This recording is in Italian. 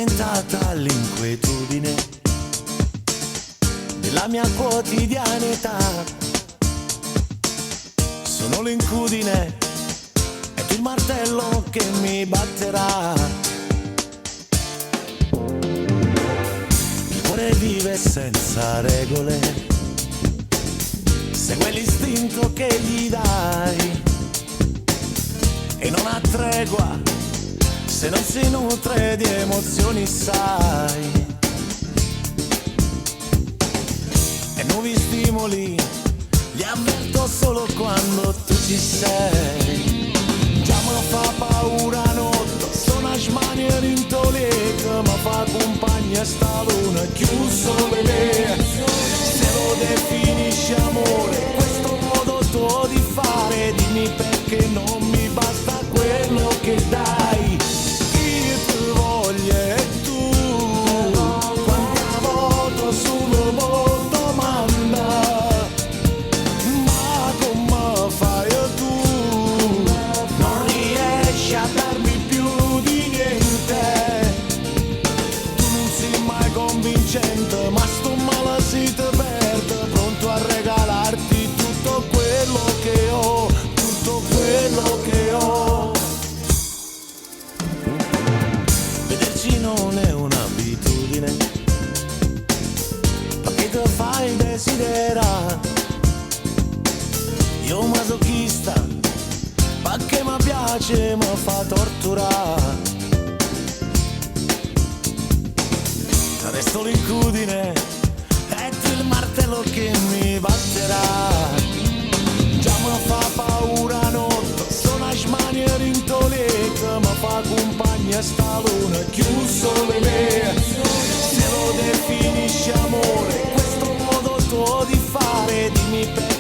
diventata l'inquietudine della mia quotidianità. Sono l'incudine e tu il martello che mi batterà. Il cuore vive senza regole, segue l'istinto che gli dai e non ha tregua se non si nutre di emozioni, sai. E nuovi stimoli li avverto solo quando tu ci sei. Già mi fa paura notte, sono a smaniere in toleca, ma fa compagnia sta luna chiuso le me. Se lo definisci amore, questo modo tuo di fare, dimmi perché non mi basta quello che dai. Io ti voglio e tu, quanta voto sul mondo manda, ma come fai tu? Non riesci a darmi più di niente, tu non sei mai convincente, ma sto male si te perde, pronto a regalarti tutto quello che ho, tutto quello che ho. Vederci non è un'abitudine, ma che te fai desiderare. Io masochista, ma che mi piace, mi fa torturare. Resto l'incudine e tu il martello che mi batterà. Già mi fa paura notte, sono a smaniere in toleca, ma fa compagnia sta luna chiuso le me. Se lo definisci amore, questo modo tuo di fare, dimmi perché